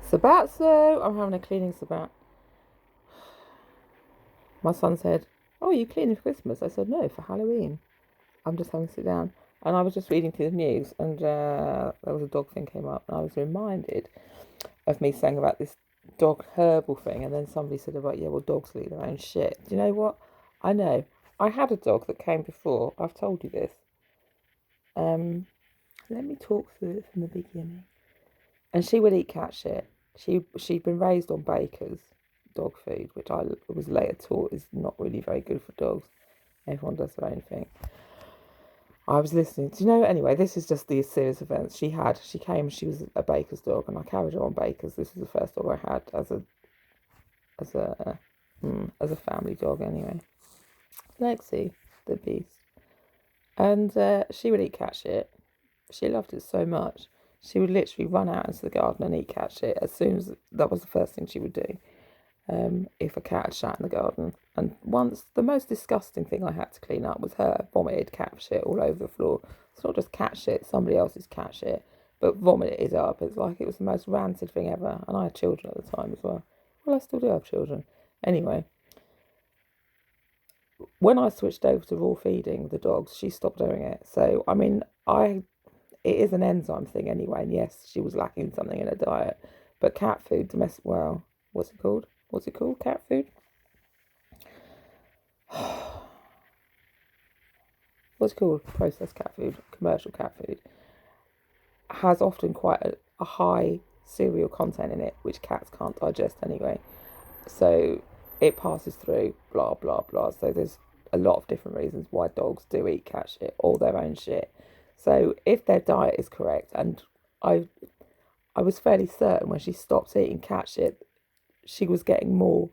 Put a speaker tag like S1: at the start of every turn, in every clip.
S1: Sabbats though, I'm having a cleaning sabbat. My son said, "Oh, are you cleaning for Christmas?" I said, "No, for Halloween. I'm just having to sit down." And I was just reading through the news, and there was a dog thing came up, and I was reminded of me saying about this dog herbal thing, and then somebody said about, yeah, well, dogs eat their own shit. Do you know what? I know. I had a dog that came before. I've told you this. Let me talk through it from the beginning. And she would eat cat shit. She'd been raised on Baker's dog food, which I was later taught is not really very good for dogs. Everyone does their own thing. I was listening. Do you know? Anyway, this is just the series of events she had. She came. She was a Baker's dog, and I carried her on Baker's. This was the first dog I had as a as a family dog. Anyway, Lexi, the beast, and she would eat cat shit. She loved it so much. She would literally run out into the garden and eat cat shit as soon as that was the first thing she would do. If a cat had shat in the garden. And once, the most disgusting thing I had to clean up was her vomited cat shit all over the floor. It's not just cat shit, somebody else's cat shit, but vomited it up. It's like it was the most rancid thing ever. And I had children at the time as well. Well, I still do have children. Anyway, when I switched over to raw feeding the dogs, she stopped doing it. So, I mean, it is an enzyme thing anyway. And yes, she was lacking something in her diet. But cat food, domestic, well, what's it called? What's it called? Cat food? What's it called? Processed cat food, commercial cat food, has often quite a high cereal content in it, which cats can't digest anyway. So it passes through, blah, blah, blah. So there's a lot of different reasons why dogs do eat cat shit or their own shit. So if their diet is correct, and I I was fairly certain when she stopped eating cat shit, she was getting more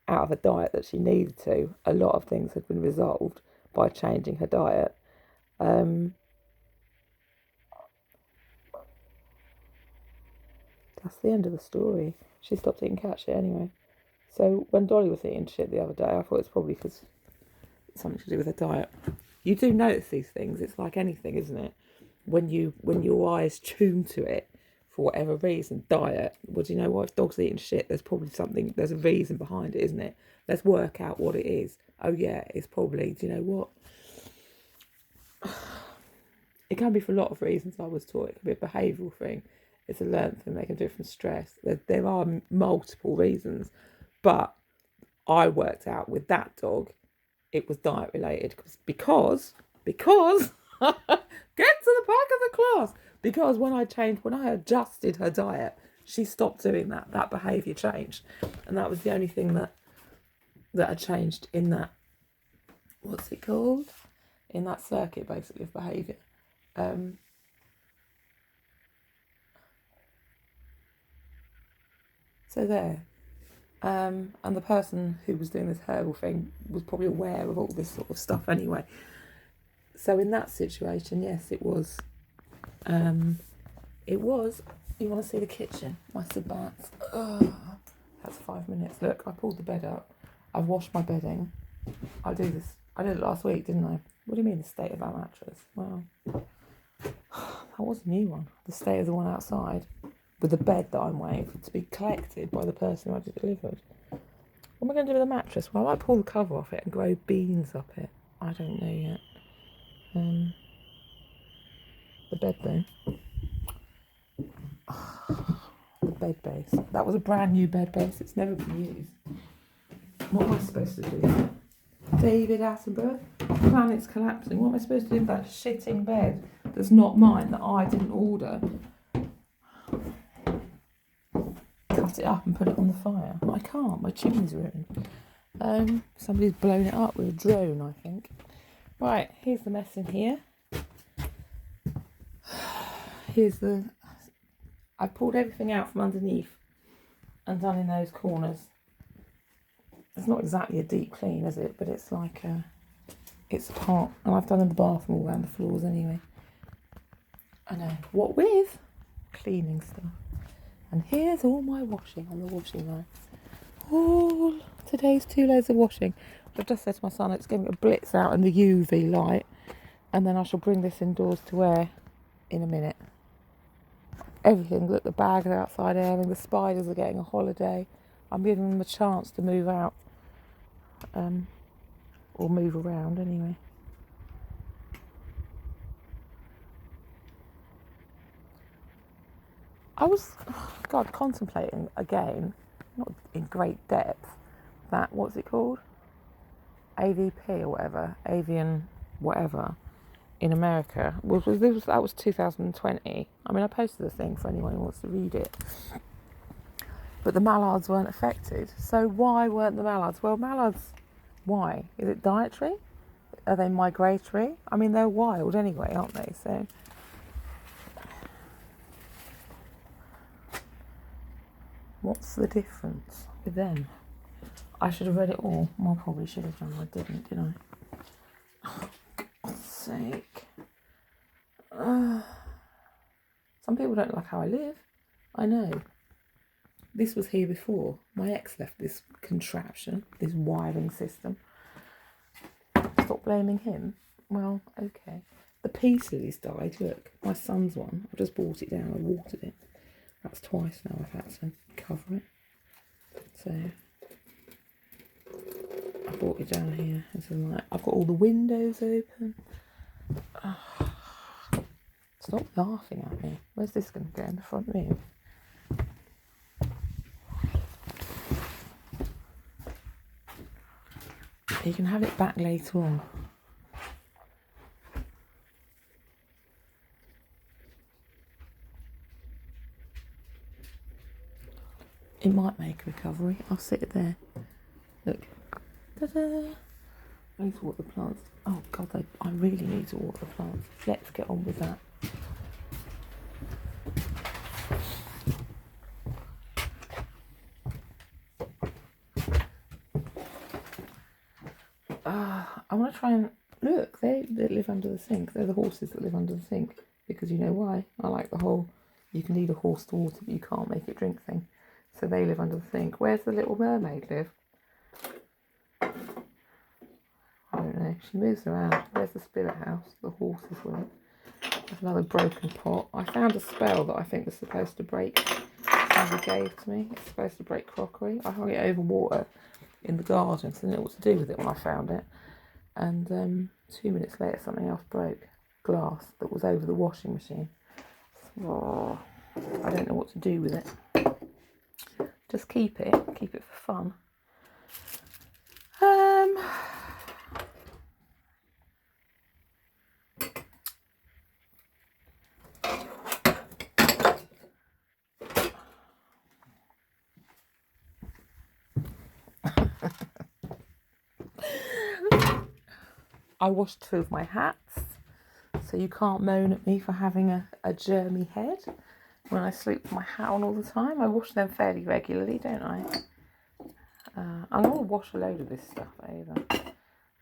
S1: out of a diet that she needed to. A lot of things had been resolved by changing her diet. Um, that's the end of the story. She stopped eating cat shit anyway. So when Dolly was eating shit the other day, I thought it's probably because it's something to do with her diet. You do notice these things. It's like anything, isn't it? When your eyes tune to it for whatever reason, diet. Well, do you know what? If dog's eating shit, there's probably something. There's a reason behind it, isn't it? Let's work out what it is. Oh yeah, it's probably. Do you know what? It can be for a lot of reasons. I was taught it can be a behavioural thing. It's a learned thing. They can do it from stress. There are multiple reasons, but I worked out with that dog, it was diet related because get to the back of the class. Because when I adjusted her diet, she stopped doing that. That behaviour changed, and that was the only thing that had changed in that. What's it called? In that circuit, basically, of behaviour. So there. And the person who was doing this herbal thing was probably aware of all this sort of stuff anyway. So in that situation, yes, it was. It was. You want to see the kitchen? My Sabbats. That's 5 minutes. Look, I pulled the bed up. I've washed my bedding. I did it last week, didn't I? What do you mean the state of that mattress? Well, that was a new one. The state of the one outside. With the bed that I'm waiting for to be collected by the person who had it delivered. What am I going to do with the mattress? Well, I might pull the cover off it and grow beans up it. I don't know yet. The bed though. The bed base. That was a brand new bed base. It's never been used. What am I supposed to do? David Attenborough? Planet's collapsing. What am I supposed to do with that shitting bed that's not mine, that I didn't order? Cut it up and put it on the fire. I can't. My chimney's ruined. Somebody's blown it up with a drone, I think. Right, here's the mess in here. I've pulled everything out from underneath and done in those corners. It's not exactly a deep clean, is it? But it's like it's a part. And I've done in the bathroom all around the floors anyway. I know. What with? Cleaning stuff. And here's all my washing on the washing line. All today's 2 loads of washing. I've just said to my son, it's going to blitz out in the UV light, and then I shall bring this indoors to wear in a minute. everything. Look, the bags are outside airing, the spiders are getting a holiday. I'm giving them a chance to move out, or move around anyway. I was, contemplating again, not in great depth, that, what's it called? AVP or whatever, avian whatever, in America. That was 2020. I mean, I posted the thing for anyone who wants to read it. But the mallards weren't affected. So why weren't the mallards? Well, mallards, why? Is it dietary? Are they migratory? I mean, they're wild anyway, aren't they? So what's the difference with them? I should have read it all. Well, I probably should have done. I didn't I? Oh, God's sake. Some people don't like how I live. I know. This was here before. My ex left this contraption, this wiring system. Stop blaming him. Well, okay. The peace lilies died. Look, my son's one. I just brought it down. I watered it. That's twice now I've had to cover it. So I brought it down here. I've got all the windows open. Stop laughing at me. Where's this going to go? In the front room? You can have it back later on. It might make a recovery. I'll sit it there. Look. Ta-da! I need to water the plants. Oh God, I really need to water the plants. Let's get on with that. I want to try and look. They live under the sink. They're the horses that live under the sink, because you know why? I like the whole you can lead a horse to water but you can't make it drink thing. So they live under the sink. Where's the little mermaid live? I don't know. She moves around. Where's the spirit house? The horses with it. There's another broken pot. I found a spell that I think was supposed to break. Somebody gave to me. It's supposed to break crockery. I hung it over water in the garden, so I didn't know what to do with it when I found it. And 2 minutes later, something else broke. Glass that was over the washing machine. So, I don't know what to do with it. Just keep it for fun. I washed 2 of my hats, so you can't moan at me for having a germy head when I sleep with my hat on all the time. I wash them fairly regularly, don't I? I'm going to wash a load of this stuff over,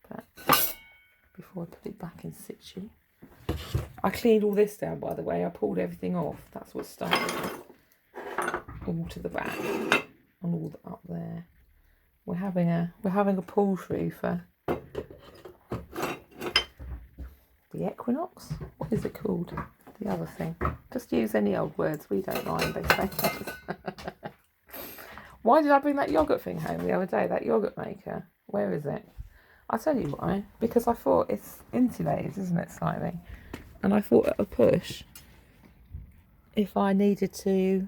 S1: but before I put it back in situ. I cleaned all this down, by the way. I pulled everything off. That's what started all to the back and all up there. We're having a pull through for the equinox. What is it called? The other thing. Just use any old words. We don't mind, they say. Why did I bring that yoghurt thing home the other day? That yoghurt maker. Where is it? I'll tell you why. Because I thought it's insulated, isn't it, slightly? And I thought at a push, if I needed to,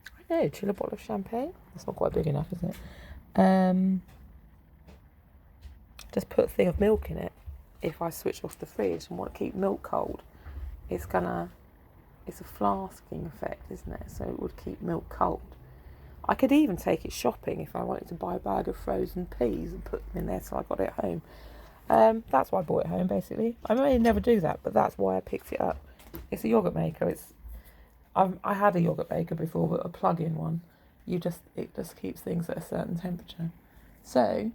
S1: I don't know, chill a bottle of champagne. That's not quite big enough, is it? Just put a thing of milk in it. If I switch off the fridge and want to keep milk cold, it's a flasking effect, isn't it? So it would keep milk cold. I could even take it shopping if I wanted to buy a bag of frozen peas and put them in there till I got it home. That's why I brought it home, basically. I may never do that, but that's why I picked it up. It's a yoghurt maker. I had a yoghurt maker before, but a plug-in one. It just keeps things at a certain temperature. So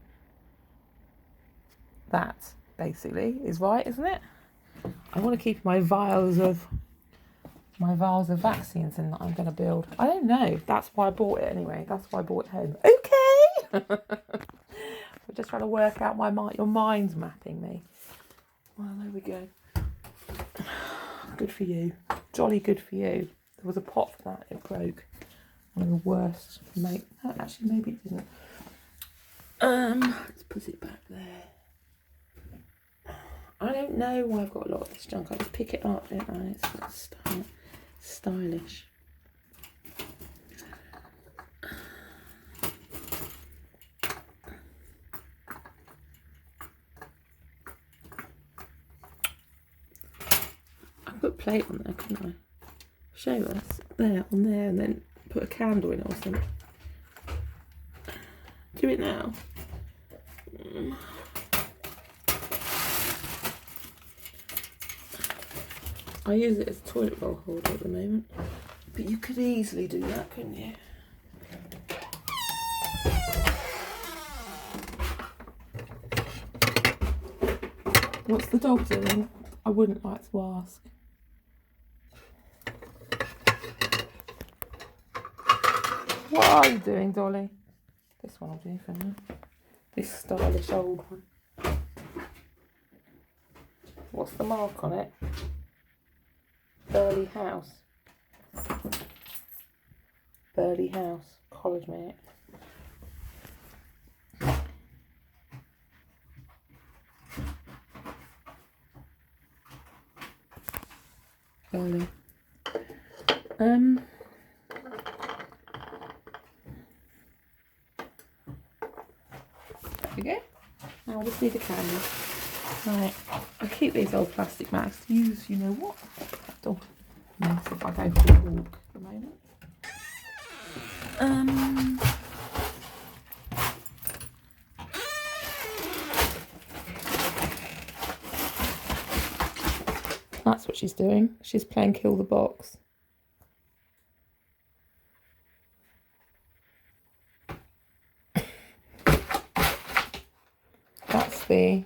S1: that basically is right, isn't it? I want to keep my vials of vaccines in that I'm going to build. I don't know. That's why I bought it anyway. That's why I bought it home. Okay. We're just trying to work out your mind's mapping me. Well, there we go. Good for you. Jolly good for you. There was a pot for that, it broke. One of the worst make. Oh, actually, maybe it didn't. Let's put it back there. I don't know why I've got a lot of this junk. I just pick it up, don't I? It's stylish. I put a plate on there, couldn't I? Show us. There, on there, and then put a candle in it or something. Do it now. I use it as a toilet roll holder at the moment. But you could easily do that, couldn't you? What's the dog doing? I wouldn't like to ask. What are you doing, Dolly? This one I'll do for now. This stylish old one. What's the mark on it? Burley House. Burley House. College mate. Burley. There we go. Now we'll just need a candle. Right, I keep these old plastic mats to use, you know what? Oh, yes, if I go for a walk at the moment. That's what she's doing. She's playing Kill the Box. That's the...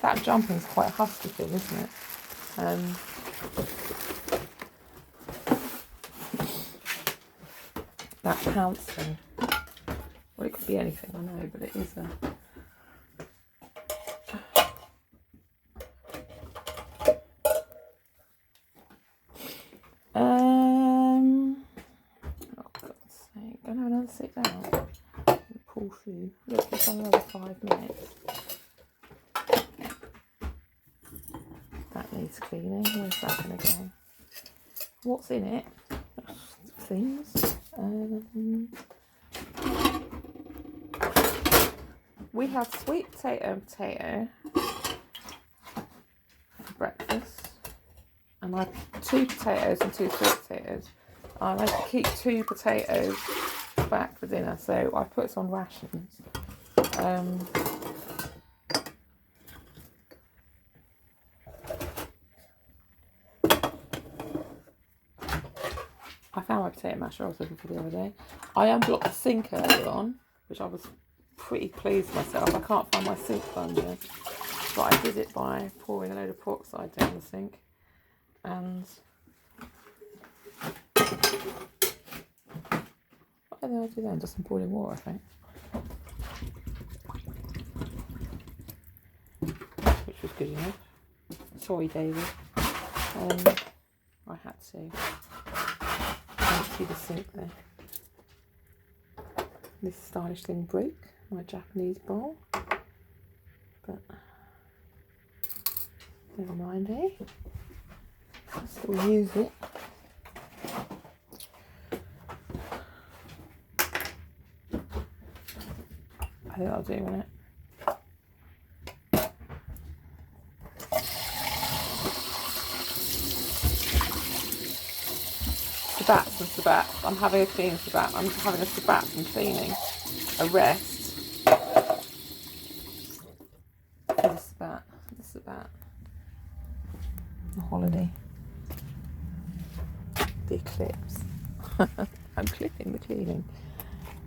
S1: That jumping's quite a husky thing, isn't it? That pouncing. Well, it could be anything, I know, but it is a... Oh, God's sake. Go and have another sit down. Pull through. Look, it's another 5 minutes. That needs cleaning. Where's that going to go? What's in it? Things. We had sweet potato and potato for breakfast, and I had 2 potatoes and 2 sweet potatoes. I like to keep 2 potatoes back for dinner, so I put some rations. I found my potato masher I was looking for the other day. I unblocked the sink earlier on, which I was pretty pleased with myself. I can't find my sink plunger, but I did it by pouring a load of peroxide down the sink. And what the hell did I do then? Just some boiling water, I think. Which was good enough. Sorry, David. I had to empty the sink there. This stylish thing broke, my Japanese bowl, but never mind, eh? I still use it. I think I'll do with it. Sabbats and Sabbats. I'm having a clean Sabbat. I'm having a Sabbat from cleaning. A rest. The Sabbat. The Sabbat. A holiday. The eclipse. I'm clipping the cleaning.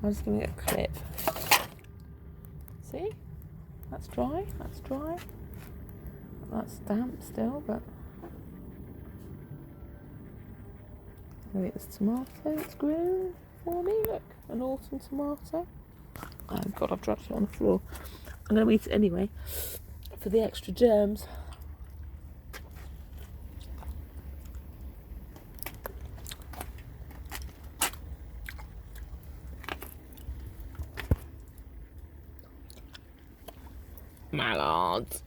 S1: I'm just giving it a clip. See? That's dry. That's dry. That's damp still, but maybe it's tomato. It's grown for me. Look, an autumn tomato. Oh God, I've dropped it on the floor. I'm going to eat it anyway for the extra germs. mallards.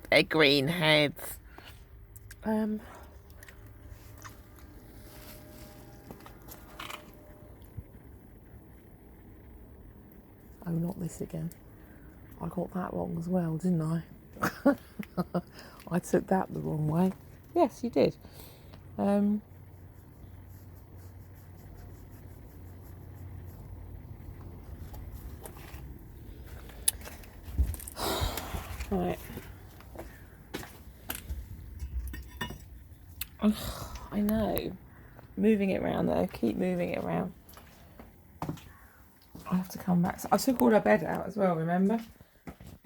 S1: They're green heads. Oh, not this again. I got that wrong as well, didn't I? I took that the wrong way. Yes, you did. Right. Oh, I know. Moving it around though. Keep moving it around. I have to come back. I took all our bed out as well, remember?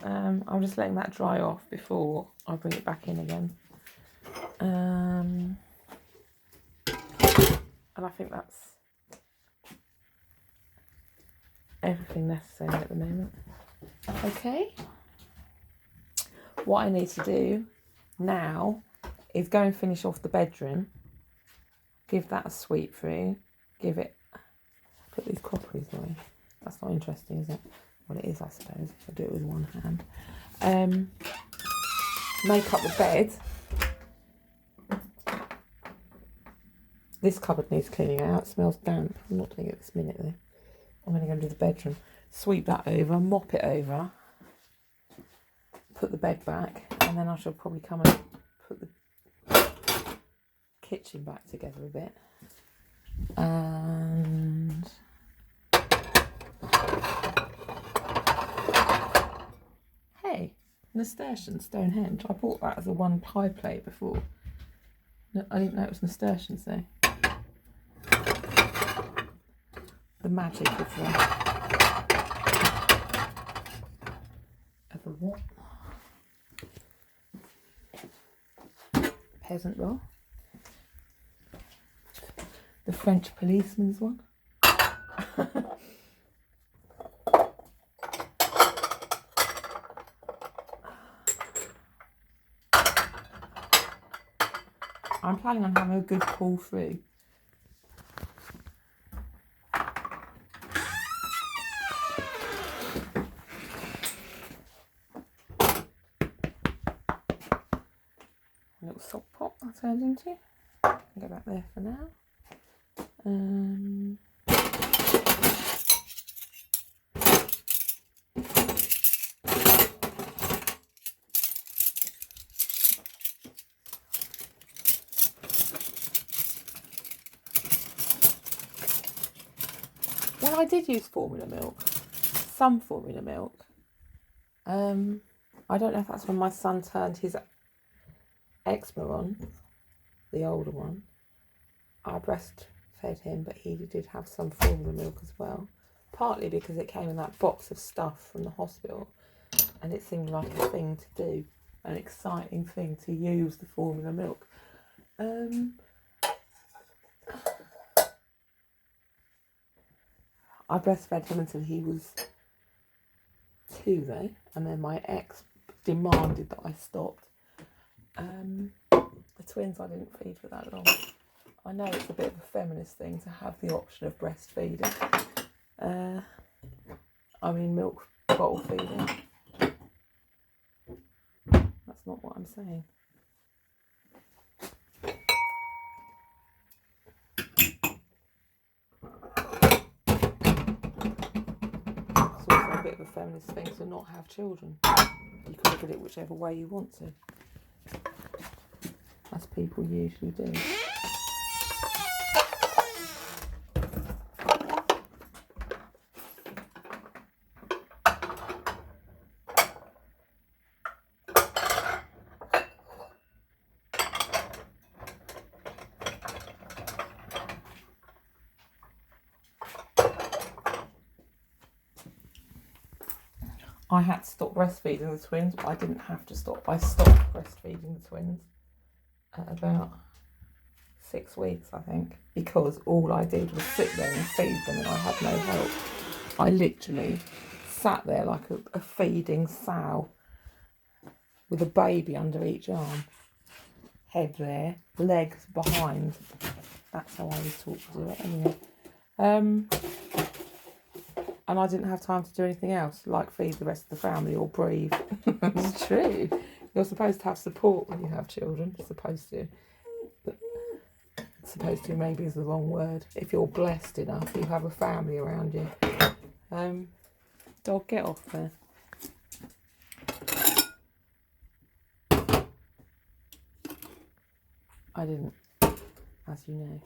S1: I'm just letting that dry off before I bring it back in again. And I think that's everything necessary at the moment. Okay. What I need to do now is go and finish off the bedroom. Give that a sweep through. Put these crockeries away. That's not interesting, is it? Well, it is, I suppose. I'll do it with one hand. Make up the bed. This cupboard needs cleaning out. It smells damp. I'm not doing it this minute, though. I'm going to go into the bedroom. Sweep that over. Mop it over. Put the bed back. And then I shall probably come and put the kitchen back together a bit. And hey, nasturtium Stonehenge. I bought that as a one pie plate before. No, I didn't know it was nasturtiums though. The magic of the what? Peasant roll. The French policeman's one. I'm planning on having a good pull through. A little sock pot that turns into. Go back there for now. Well, I did use formula milk, some formula milk. I don't know if that's when my son turned his eczema on, the older one. I breastfed him, but he did have some formula milk as well. Partly because it came in that box of stuff from the hospital, and it seemed like a thing to do, an exciting thing to use the formula milk. I breastfed him until he was 2 though, and then my ex demanded that I stopped. The twins I didn't feed for that long. I know it's a bit of a feminist thing to have the option of breastfeeding. I mean milk bottle feeding. That's not what I'm saying. It's also a bit of a feminist thing to not have children. You can look at it whichever way you want to. As people usually do. I had to stop breastfeeding the twins, but I didn't have to stop. I stopped breastfeeding the twins at about 6 weeks, I think, because all I did was sit there and feed them and I had no help. I literally sat there like a feeding sow with a baby under each arm. Head there, legs behind. That's how I was taught to do it anyway. and I didn't have time to do anything else, like feed the rest of the family or breathe. It's true. You're supposed to have support when you have children. You're supposed to. But supposed to maybe is the wrong word. If you're blessed enough, you have a family around you. Dog, get off there. I didn't, as you know.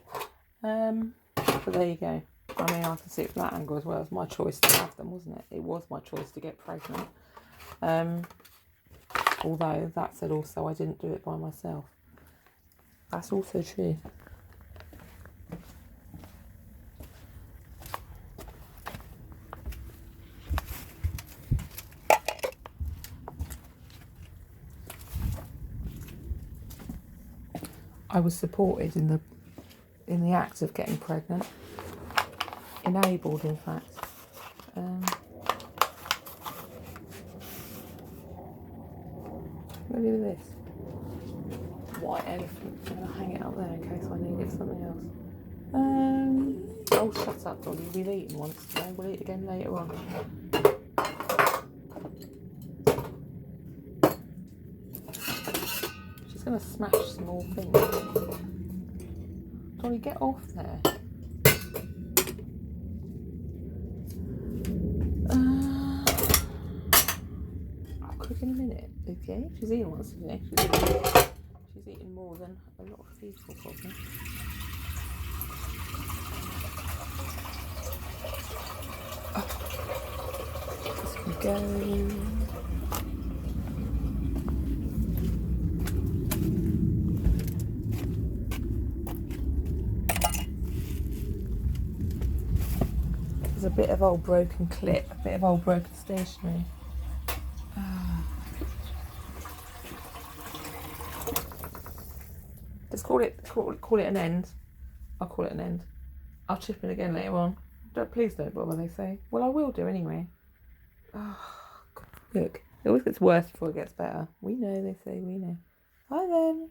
S1: But there you go. I mean, I can see it from that angle as well. It's my choice to have them, wasn't it? It was my choice to get pregnant. Although, that said also, I didn't do it by myself. That's also true. I was supported in the act of getting pregnant. Enabled, in fact. Look at this. White elephant. I'm going to hang it up there in case I need it for something else. Oh, shut up, Dolly. We've eaten once today. We'll eat again later on. She's going to smash small things. Dolly, get off there. I'll cook in a minute. Okay, she's eating once today. She's eating more than a lot of people probably. This can go. There's a bit of old broken clip, a bit of old broken stationery. Let's call it an end. I'll call it an end. I'll chip in again later on. Please don't bother, they say. Well, I will do anyway. Oh, God. Look, it always gets worse before it gets better. We know, they say, we know. Hi then.